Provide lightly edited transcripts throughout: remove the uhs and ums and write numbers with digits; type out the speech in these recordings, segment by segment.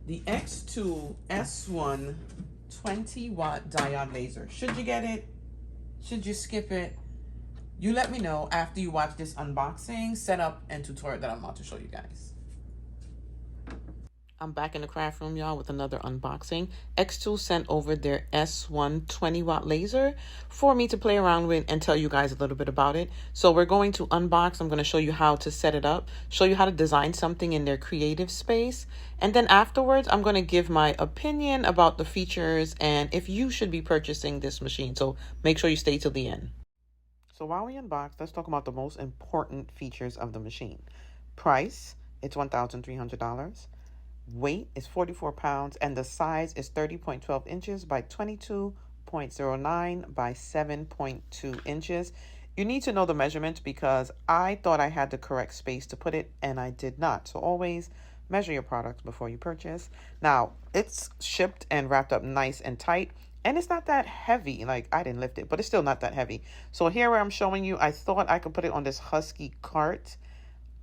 the xTool S1 20-watt diode laser. Should you get it? Should you skip it? You let me know after you watch this unboxing, setup, and tutorial that I'm about to show you guys. I'm back in the craft room, y'all, with another unboxing. xTool sent over their S1 20-watt laser for me to play around with and tell you guys a little bit about it. So we're going to unbox. I'm going to show you how to set it up, show you how to design something in their creative space. And then afterwards, I'm going to give my opinion about the features and if you should be purchasing this machine. So make sure you stay till the end. So while we unbox, let's talk about the most important features of the machine. Price, it's $1,300. Weight is 44 pounds, and the size is 30.12 inches by 22.09 by 7.2 inches. You need to know the measurements because I thought I had the correct space to put it, and I did not. So always measure your products before you purchase. Now, it's shipped and wrapped up nice and tight, and it's not that heavy. Like, I didn't lift it, but it's still not that heavy. So here where I'm showing you, I thought I could put it on this Husky cart.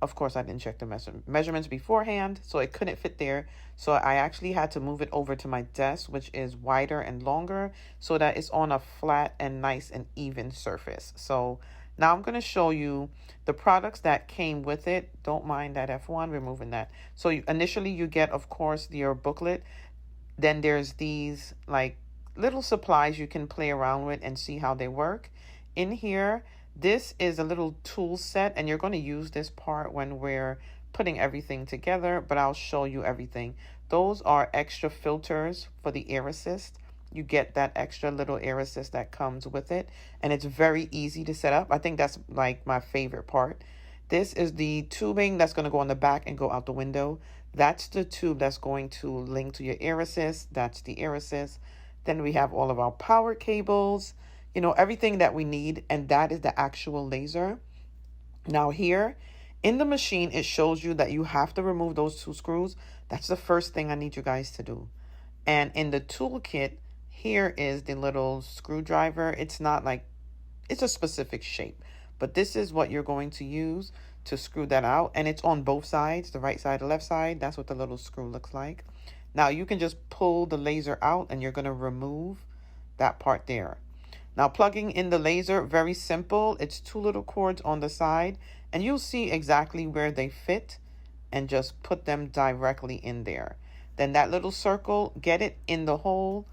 Of course, I didn't check the measurements beforehand, so it couldn't fit there. So I actually had to move it over to my desk, which is wider and longer, so that it's on a flat and nice and even surface. So now I'm going to show you the products that came with it. Don't mind that F1, removing that. So initially you get, of course, your booklet. Then there's these like little supplies you can play around with and see how they work. In here, this is a little tool set, and you're going to use this part when we're putting everything together, but I'll show you everything. Those are extra filters for the air assist. You get that extra little air assist that comes with it, and it's very easy to set up. I think that's like my favorite part. This is the tubing that's going to go on the back and go out the window. That's the tube that's going to link to your air assist. That's the air assist. Then we have all of our power cables, you know, everything that we need, and that is the actual laser. Now here in the machine, it shows you that you have to remove those 2 screws. That's the first thing I need you guys to do. And in the toolkit, here is the little screwdriver. It's not like, it's a specific shape, but this is what you're going to use to screw that out. And it's on both sides, the right side, the left side. That's what the little screw looks like. Now you can just pull the laser out and you're going to remove that part there. Now plugging in the laser, very simple. It's 2 little cords on the side, and you'll see exactly where they fit and just put them directly in there. Then that little circle, get it in the hole,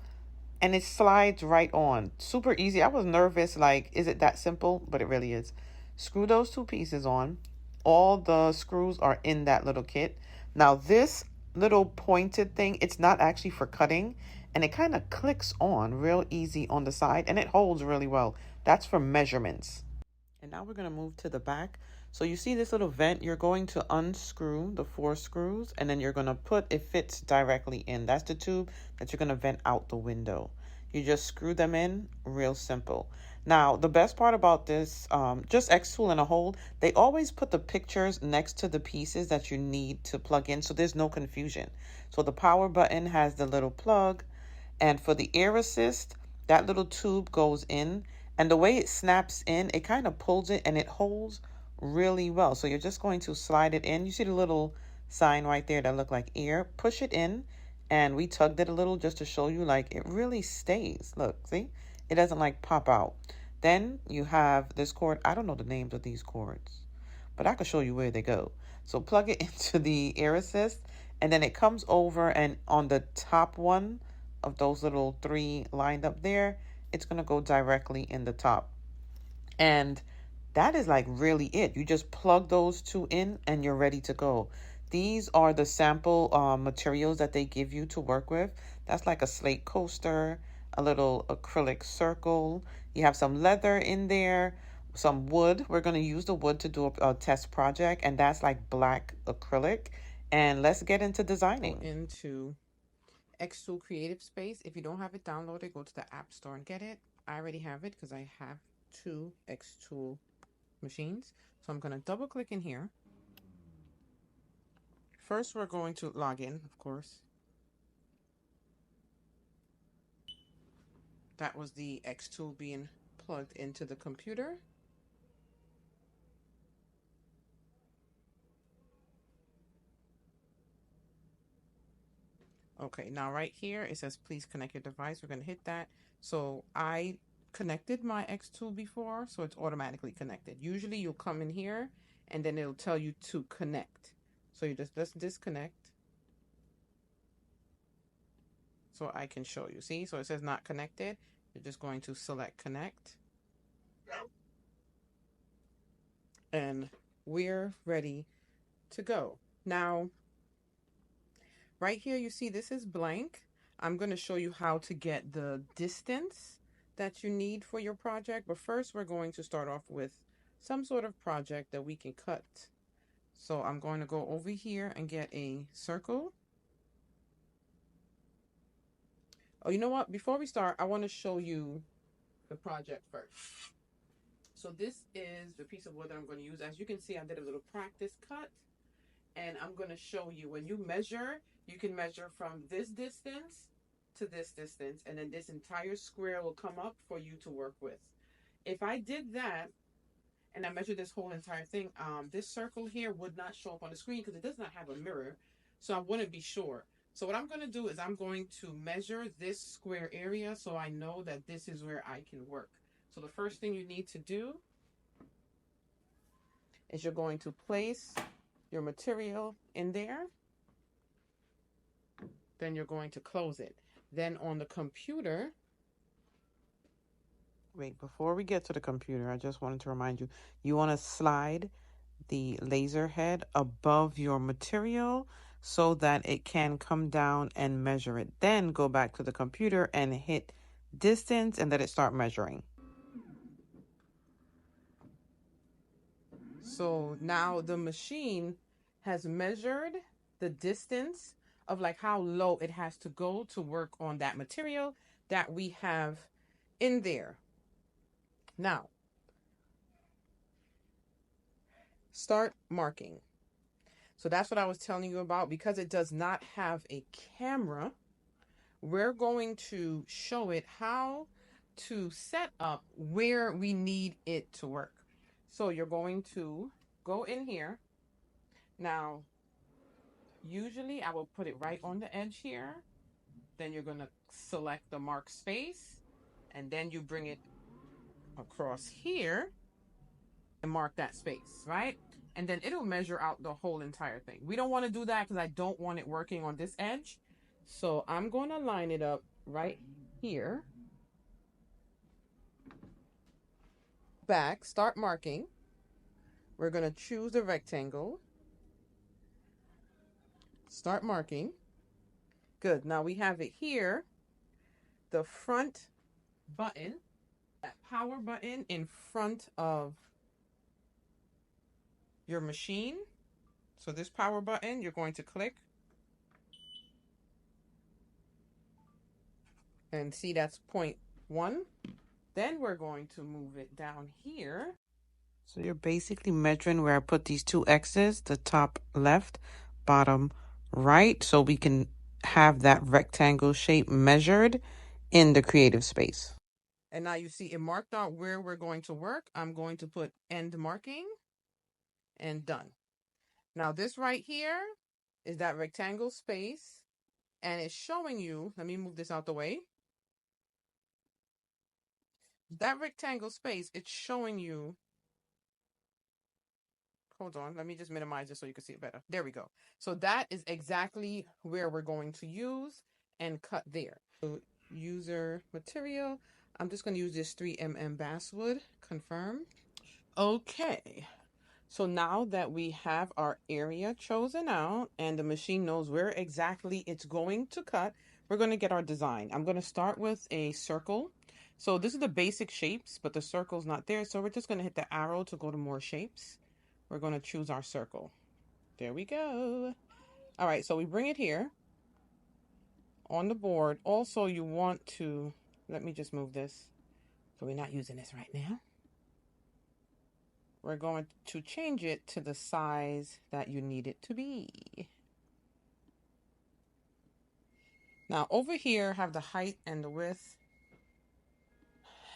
and it slides right on. Super easy. I was nervous, like, is it that simple? But it really is. Screw those 2 pieces on. All the screws are in that little kit. Now this little pointed thing, it's not actually for cutting, and it kind of clicks on real easy on the side, and it holds really well. That's for measurements. And now we're going to move to the back. So you see this little vent, you're going to unscrew the 4 screws, and then you're going to put, it fits directly in. That's the tube that you're going to vent out the window. You just screw them in, real simple. Now, the best part about this, just xTool in a whole, they always put the pictures next to the pieces that you need to plug in, so there's no confusion. So the power button has the little plug, and for the air assist, that little tube goes in, and the way it snaps in, it kind of pulls it and it holds really well. So you're just going to slide it in. You see the little sign right there that look like air. Push it in, and we tugged it a little just to show you, like, it really stays. Look, see? It doesn't like pop out. Then you have this cord. I don't know the names of these cords, but I can show you where they go. So plug it into the air assist, and then it comes over, and on the top one of those little 3 lined up there, it's going to go directly in the top. And that is like really it. You just plug those 2 in and you're ready to go. These are the sample materials that they give you to work with. That's like a slate coaster, a little acrylic circle. You have some leather in there, some wood. We're going to use the wood to do a test project, and that's like black acrylic. And let's get into designing. Into xTool Creative Space. If you don't have it downloaded, go to the App Store and get it. I already have it because I have 2 xTool machines. So I'm going to double click in here. First, we're going to log in, of course. That was the xTool being plugged into the computer. Okay, now right here it says please connect your device. We're going to hit that. So I connected my xTool before, so it's automatically connected. Usually you'll come in here and then it'll tell you to connect. So you just disconnect. So I can show you. See, so it says not connected. You're just going to select connect. And we're ready to go. Now, right here, you see this is blank. I'm going to show you how to get the distance that you need for your project. But first, we're going to start off with some sort of project that we can cut. So I'm going to go over here and get a circle. Oh, you know what? Before we start, I want to show you the project first. So this is the piece of wood that I'm going to use. As you can see, I did a little practice cut. And I'm going to show you when you measure, you can measure from this distance to this distance, and then this entire square will come up for you to work with. If I did that and I measured this whole entire thing, this circle here would not show up on the screen because it does not have a mirror, so I wouldn't be sure. So what I'm going to do is I'm going to measure this square area so I know that this is where I can work. So the first thing you need to do is you're going to place your material in there. Then you're going to close it. Then on the computer, wait, before we get to the computer, I just wanted to remind you, you want to slide the laser head above your material so that it can come down and measure it. Then go back to the computer and hit distance and let it start measuring. So now the machine has measured the distance of like how low it has to go to work on that material that we have in there. Now, start marking. So that's what I was telling you about. Because it does not have a camera, we're going to show it how to set up where we need it to work. So you're going to go in here. Now, usually I will put it right on the edge here. Then you're going to select the mark space, and then you bring it across here and mark that space, right? And then it'll measure out the whole entire thing. We don't want to do that because I don't want it working on this edge. So I'm going to line it up right here. Back, start marking. We're going to choose the rectangle. Start marking. Good. Now we have it here. The front button, that power button in front of your machine. So this power button, you're going to click. And see, that's 0.1. Then we're going to move it down here. So you're basically measuring where I put these two X's, the top left, bottom right, so we can have that rectangle shape measured in the creative space. And now you see it marked out where we're going to work. I'm going to put end marking and done. Now this right here is that rectangle space, and it's showing you, let me move this out the way. That rectangle space, it's showing you, hold on, let me just minimize it so you can see it better. There we go. So that is exactly where we're going to use and cut there. So user material, I'm just going to use this 3mm basswood, confirm. Okay. So now that we have our area chosen out and the machine knows where exactly it's going to cut, we're going to get our design. I'm going to start with a circle. So this is the basic shapes, but the circle's not there. So we're just going to hit the arrow to go to more shapes. We're going to choose our circle. There we go. All right, so we bring it here on the board. Also, you want to, let me just move this. So we're not using this right now. We're going to change it to the size that you need it to be. Now over here, have the height and the width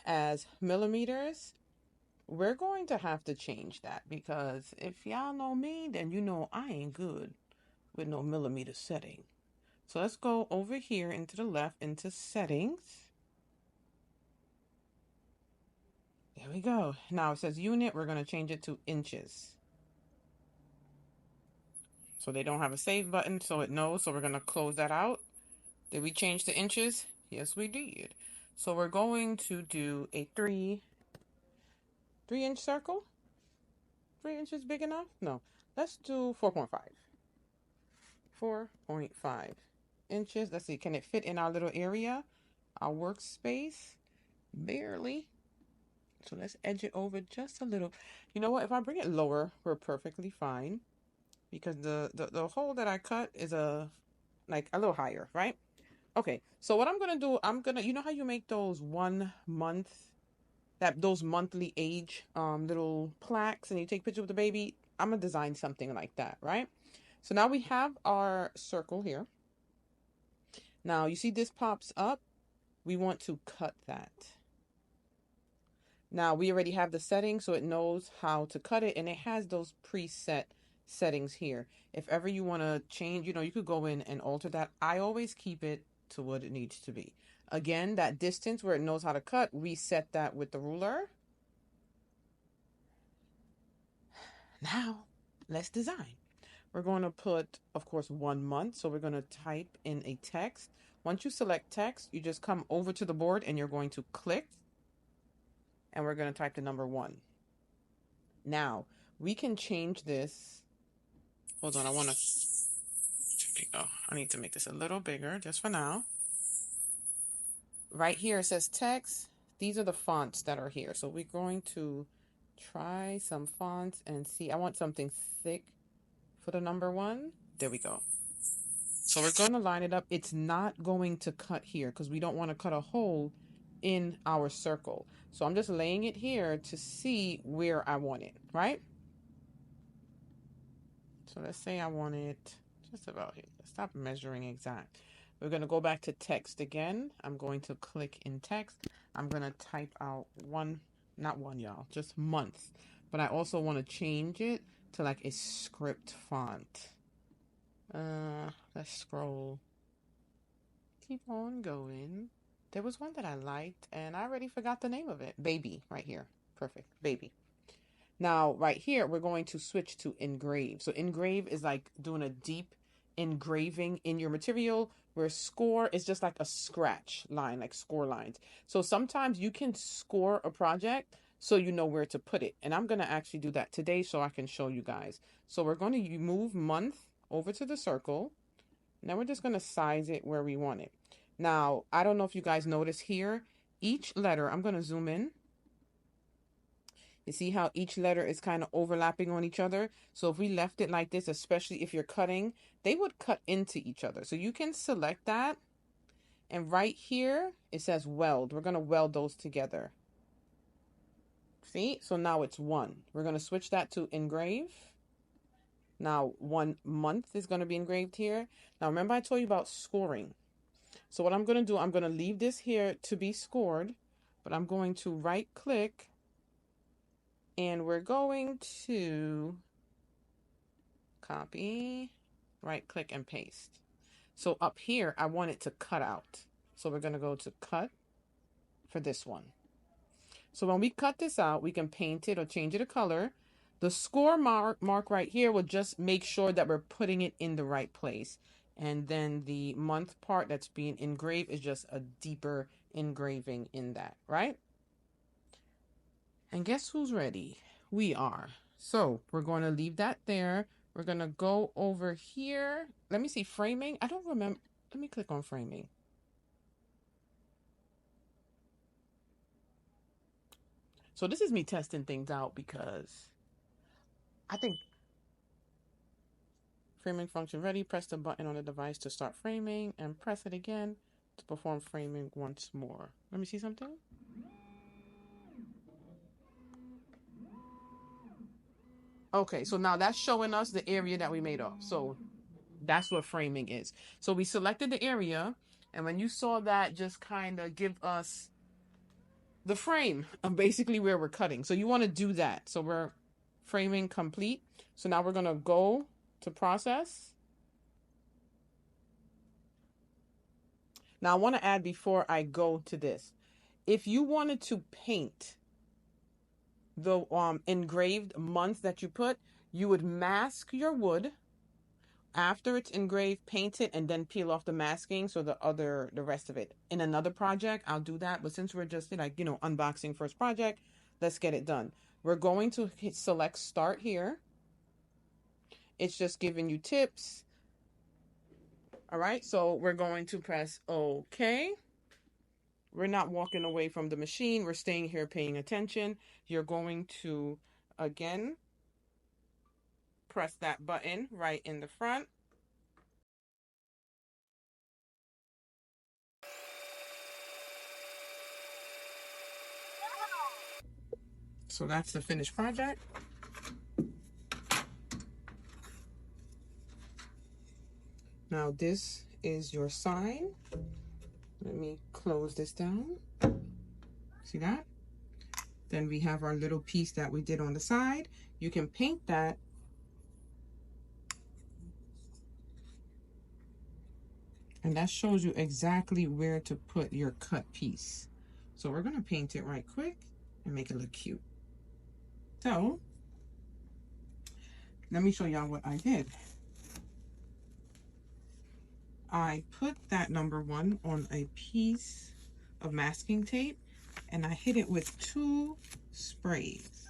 as millimeters. We're going to have to change that because if y'all know me, then you know I ain't good with no millimeter setting. So let's go over here into the left into settings. There we go. Now it says unit. We're going to change it to inches. So they don't have a save button, so it knows. So we're going to close that out. Did we change to inches? Yes, we did. So we're going to do a 3-inch circle. 3 inches big enough? No. Let's do 4.5. 4.5 inches. Let's see. Can it fit in our little area? Our workspace? Barely. So let's edge it over just a little. You know what? If I bring it lower, we're perfectly fine. Because the hole that I cut is like a little higher, right? Okay, so what I'm gonna do, you know how you make those 1 month, those monthly age little plaques, and you take pictures with the baby? I'm gonna design something like that, right? So now we have our circle here. Now you see this pops up. We want to cut that. Now we already have the settings, so it knows how to cut it, and it has those preset settings here. If ever you want to change, you could go in and alter that. I always keep it to what it needs to be. Again, that distance where it knows how to cut, we set that with the ruler. Now, let's design. We're going to put, of course, 1 month. So we're going to type in a text. Once you select text, you just come over to the board and you're going to click. And we're going to type the number 1. Now, we can change this. Hold on, I need to make this a little bigger just for now. Right here it says text. These are the fonts that are here. So we're going to try some fonts and see. I want something thick for the number 1. There we go. So we're going to line it up. It's not going to cut here because we don't want to cut a hole in our circle. So I'm just laying it here to see where I want it, right? So let's say I want it just about here. Stop measuring exact. We're going to go back to text again. I'm going to click in text. I'm going to type out not one, y'all, just month. But I also want to change it to like a script font. Let's scroll. Keep on going. There was one that I liked and I already forgot the name of it. Baby, right here. Perfect. Baby. Now, right here, we're going to switch to engrave. So engrave is like doing a deep engraving in your material, where score is just like a scratch line, like score lines. So sometimes you can score a project so you know where to put it. And I'm going to actually do that today so I can show you guys. So we're going to move month over to the circle. Now we're just going to size it where we want it. Now, I don't know if you guys notice here, each letter, I'm going to zoom in. You see how each letter is kind of overlapping on each other? So if we left it like this, especially if you're cutting, they would cut into each other. So you can select that. And right here, it says weld. We're going to weld those together. See? So now it's 1. We're going to switch that to engrave. Now 1 month is going to be engraved here. Now remember I told you about scoring. So what I'm going to do, I'm going to leave this here to be scored. But I'm going to right click. And we're going to copy, right click and paste. So up here, I want it to cut out. So we're going to go to cut for this one. So when we cut this out, we can paint it or change it a color. The score mark right here will just make sure that we're putting it in the right place. And then the month part that's being engraved is just a deeper engraving in that, right? And guess who's ready? We are. So we're going to leave that there. We're going to go over here. Let me see framing. I don't remember. Let me click on framing. So this is me testing things out because I think framing function ready. Press the button on the device to start framing and press it again to perform framing once more. Let me see something. Okay, so now that's showing us the area that we made up. So that's what framing is. So we selected the area, and when you saw that just kind of give us the frame of basically where we're cutting. So you want to do that. So we're framing complete. So now we're going to go to process. Now I want to add before I go to this, if you wanted to paint the engraved month that you put, you would mask your wood after it's engraved, paint it, and then peel off the masking, so the rest of it. In another project I'll do that, but since we're just like, unboxing first project, let's get it done. We're going to select start here. It's just giving you tips. All right, so we're going to press OK. We're not walking away from the machine, we're staying here paying attention. You're going to again press that button right in the front. So that's the finished project. Now this is your sign. Let me close this down. See that? Then we have our little piece that we did on the side. You can paint that. And that shows you exactly where to put your cut piece. So we're gonna paint it right quick and make it look cute. So let me show y'all what I did. I put that number 1 on a piece of masking tape and I hit it with 2 sprays.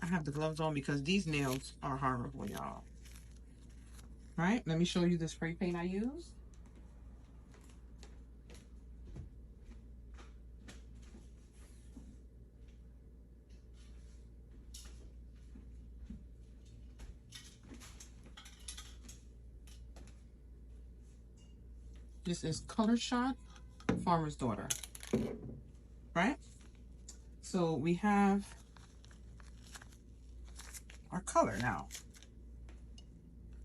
I have the gloves on because these nails are horrible, y'all. Right? Let me show you the spray paint I used. This is Color Shot Farmer's Daughter. Right? So we have our color now.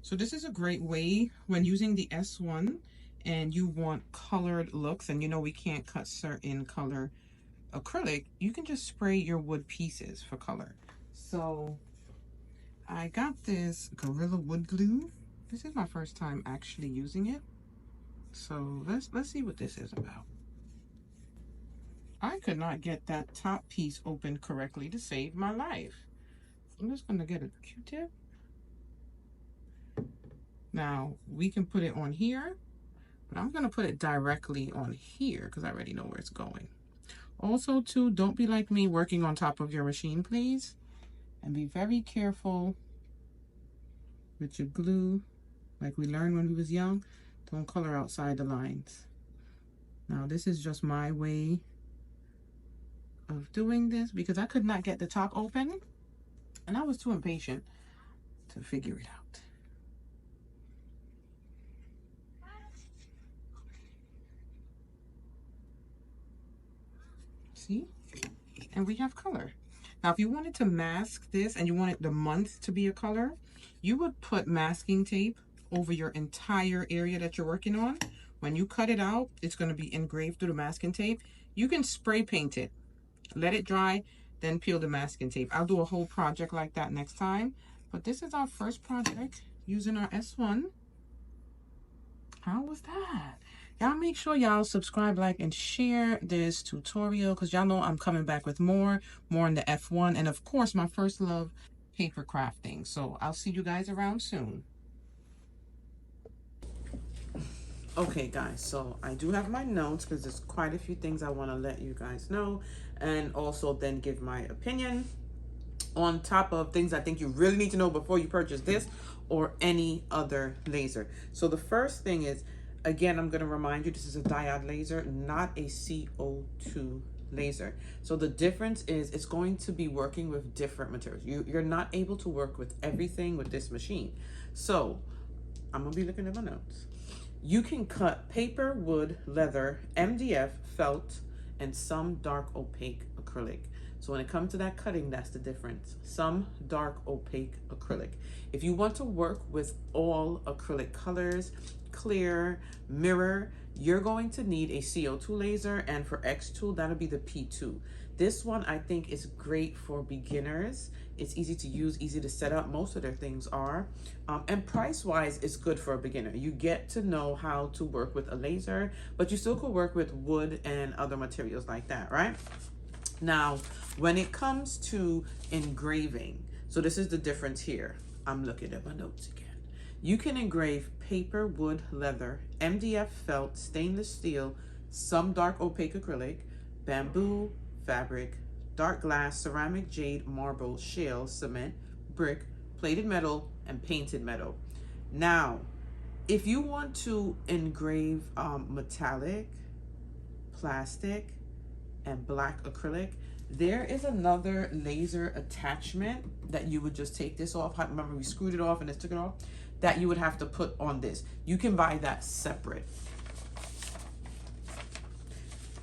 So this is a great way when using the S1 and you want colored looks, and we can't cut certain color acrylic, you can just spray your wood pieces for color. So I got this Gorilla Wood Glue. This is my first time actually using it. So let's see what this is about. I could not get that top piece open correctly to save my life. I'm just gonna get a Q-tip. Now we can put it on here, but I'm gonna put it directly on here because I already know where it's going. Also too, don't be like me working on top of your machine, please. And be very careful with your glue. Like we learned when we was young, don't color outside the lines. Now this is just my way of doing this because I could not get the top open and I was too impatient to figure it out. See? And we have color. Now, if you wanted to mask this and you wanted the month to be a color, you would put masking tape over your entire area that you're working on. When you cut it out, it's going to be engraved through the masking tape. You can spray paint it, let it dry, then peel the masking tape. I'll do a whole project like that next time. But this is our first project using our S1. How was that? Y'all make sure y'all subscribe, like, and share this tutorial because y'all know I'm coming back with more in the F1. And of course, my first love, paper crafting. So I'll see you guys around soon. Okay, guys, so I do have my notes because there's quite a few things I want to let you guys know and also then give my opinion on top of things I think you really need to know before you purchase this or any other laser. So the first thing is, again, I'm going to remind you, this is a diode laser, not a CO2 laser. So the difference is it's going to be working with different materials. You're not able to work with everything with this machine. So I'm going to be looking at my notes. You can cut paper, wood, leather, MDF, felt, and some dark opaque acrylic. So when it comes to that cutting, that's the difference. Some dark opaque acrylic. If you want to work with all acrylic colors, clear, mirror, you're going to need a CO2 laser, and for xTool, that'll be the P2. This one I think is great for beginners. It's easy to use, easy to set up. Most of their things are. And price-wise, it's good for a beginner. You get to know how to work with a laser, but you still could work with wood and other materials like that, right? Now, when it comes to engraving, so this is the difference here. I'm looking at my notes again. You can engrave paper, wood, leather, MDF felt, stainless steel, some dark opaque acrylic, bamboo, fabric, dark glass, ceramic, jade, marble, shale, cement, brick, plated metal, and painted metal. Now, if you want to engrave metallic, plastic, and black acrylic, there is another laser attachment that you would just take this off. Remember, we screwed it off and just took it off, that you would have to put on this. You can buy that separate.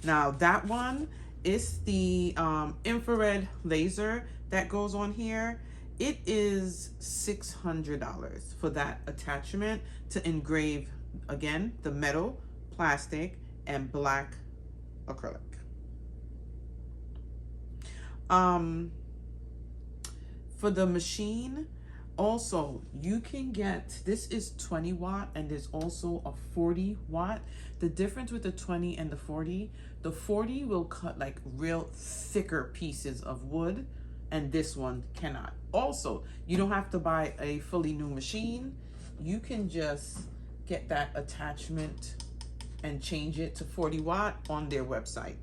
Now that one is the infrared laser that goes on here. It is $600 for that attachment to engrave, again, the metal, plastic, and black acrylic. For the machine, also, you can get, this is 20 watt and there's also a 40 watt. The difference with the 20 and the 40 will cut like real thicker pieces of wood, and this one cannot. Also, you don't have to buy a fully new machine. You can just get that attachment and change it to 40 watt on their website.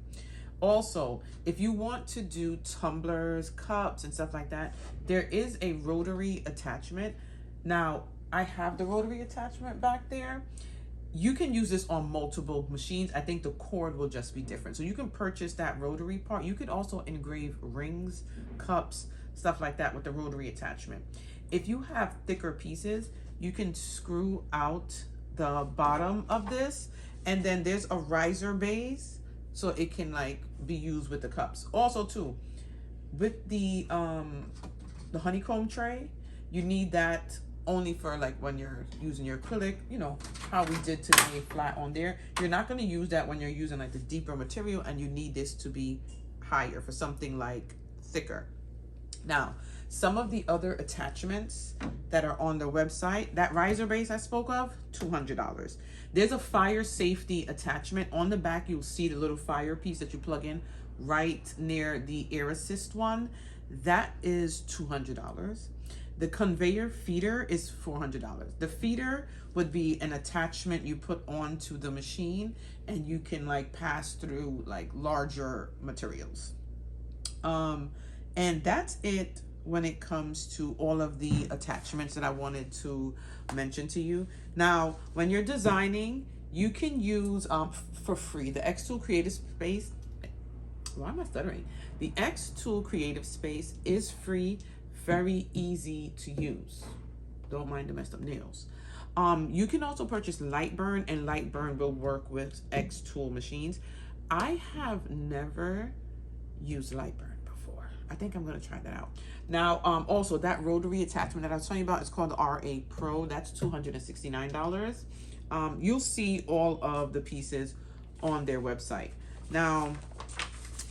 Also, if you want to do tumblers, cups, and stuff like that, there is a rotary attachment. Now, I have the rotary attachment back there. You can use this on multiple machines. I think the cord will just be different. So you can purchase that rotary part. You could also engrave rings, cups, stuff like that with the rotary attachment. If you have thicker pieces, you can screw out the bottom of this, and then there's a riser base, so it can like be used with the cups. Also too, with the honeycomb tray, you need that only for like when you're using your acrylic, you know, how we did today, flat on there. You're not gonna use that when you're using like the deeper material, and you need this to be higher for something like thicker. Now, some of the other attachments that are on the website, that riser base I spoke of, $200. There's a fire safety attachment. On the back, you'll see the little fire piece that you plug in right near the air assist one. That is $200. The conveyor feeder is $400. The feeder would be an attachment you put onto the machine, and you can like pass through like larger materials. And that's it when it comes to all of the attachments that I wanted to mention to you. Now, when you're designing, you can use for free the xTool Creative Space. Why am I stuttering? The xTool Creative Space is free, very easy to use. Don't mind the messed up nails. You can also purchase Lightburn, and Lightburn will work with xTool machines. I have never used Lightburn. I think I'm gonna try that out. Now, also that rotary attachment that I was telling you about is called the RA Pro. That's $269. You'll see all of the pieces on their website. Now,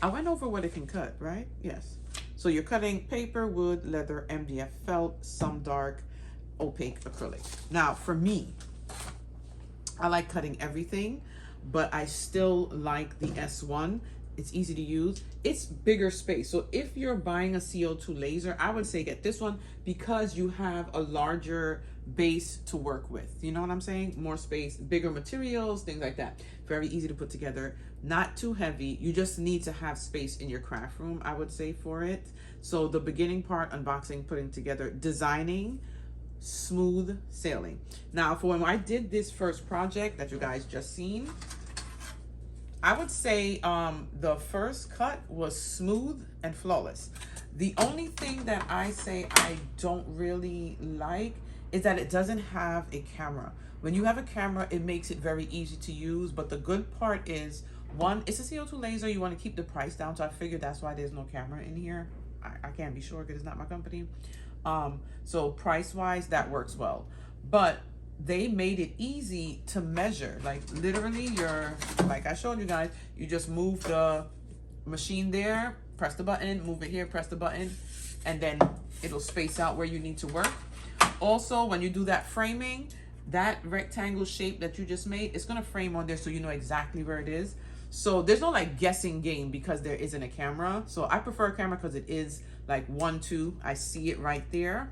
I went over what it can cut, right? Yes. So you're cutting paper, wood, leather, MDF felt, some dark, opaque acrylic. Now, for me, I like cutting everything, but I still like the S1. It's easy to use. It's bigger space. So if you're buying a CO2 laser, I would say get this one because you have a larger base to work with. You know what I'm saying? More space, bigger materials, things like that. Very easy to put together. Not too heavy. You just need to have space in your craft room, I would say, for it. So the beginning part, unboxing, putting together, designing, smooth sailing. Now, for when I did this first project that you guys just seen, I would say the first cut was smooth and flawless. The only thing that I say I don't really like is that it doesn't have a camera. When you have a camera, it makes it very easy to use, but the good part is, one, it's a CO2 laser. You want to keep the price down, so I figured that's why there's no camera in here. I can't be sure because it's not my company. So price-wise, that works well. But they made it easy to measure. Like literally, like I showed you guys, you just move the machine there press the button, move it here, press the button, and then it'll space out where you need to work. Also, when you do that framing, that rectangle shape that you just made, it's gonna frame on there so you know exactly where it is. So there's no like guessing game because there isn't a camera. So I prefer a camera because it is like 1, 2, I see it right there.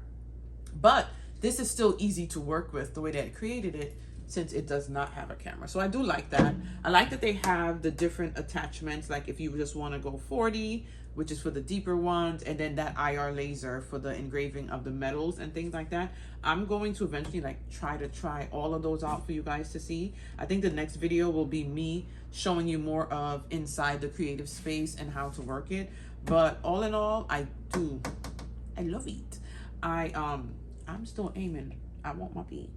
But this is still easy to work with the way that it created it, since it does not have a camera. So I do like that. I like that they have the different attachments, like if you just want to go 40, which is for the deeper ones, and then that IR laser for the engraving of the metals and things like that. I'm going to eventually like try all of those out for you guys to see. I think the next video will be me showing you more of inside the creative space and how to work it. But all in all, I love it. I'm still aiming. I want my P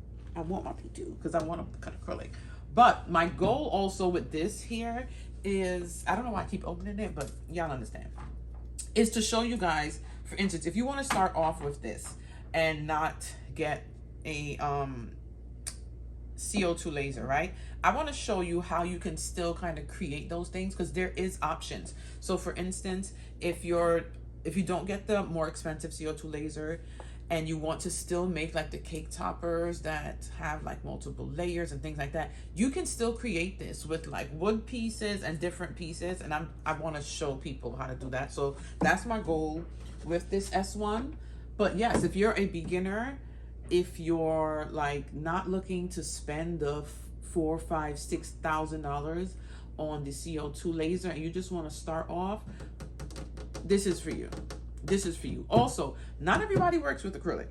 too, because I want to cut acrylic. But my goal also with this here is, I don't know why I keep opening it, but y'all understand, is to show you guys, for instance, if you want to start off with this and not get a CO2 laser, right? I want to show you how you can still kind of create those things, because there is options. So for instance, if you don't get the more expensive CO2 laser, and you want to still make like the cake toppers that have like multiple layers and things like that, you can still create this with like wood pieces and different pieces. And I want to show people how to do that. So that's my goal with this S1. But yes, if you're a beginner, if you're like not looking to spend the $4,000, $5,000, $6,000 on the CO2 laser, and you just want to start off, this is for you. This is for you. Also, not everybody works with acrylic.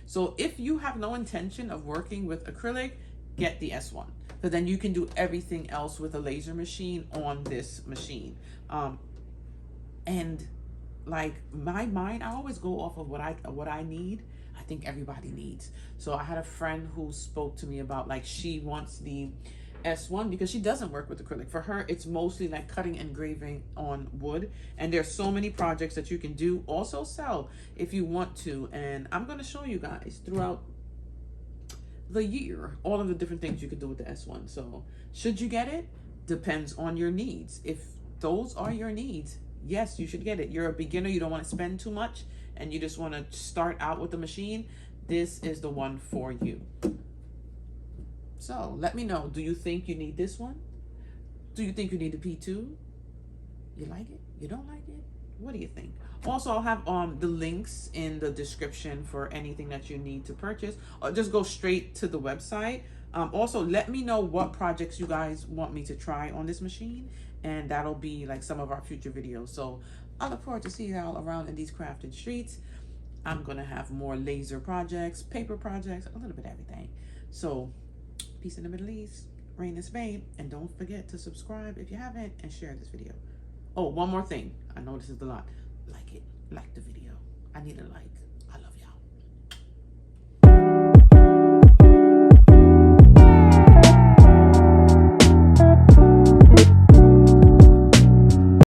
So if you have no intention of working with acrylic, get the S1. But then you can do everything else with a laser machine on this machine. And like my mind, I always go off of what I need. I think everybody needs. So I had a friend who spoke to me about like she wants the S1 because she doesn't work with acrylic. For her, it's mostly like cutting and engraving on wood. And there's so many projects that you can do, also sell if you want to. And I'm going to show you guys throughout the year all of the different things you can do with the S1. So should you get it? Depends on your needs. If those are your needs, yes, you should get it. You're a beginner, you don't want to spend too much, and you just want to start out with the machine, this is the one for you. So let me know, do you think you need this one? Do you think you need a P2? You like it? You don't like it? What do you think? Also, I'll have the links in the description for anything that you need to purchase, or just go straight to the website. Also, let me know what projects you guys want me to try on this machine, and that'll be like some of our future videos. So I look forward to seeing y'all around in these crafted streets. I'm gonna have more laser projects, paper projects, a little bit of everything. So peace in the Middle East, reign in Spain, and don't forget to subscribe if you haven't, and share this video. Oh, one more thing. I know this is a lot. Like it. Like the video. I need a like.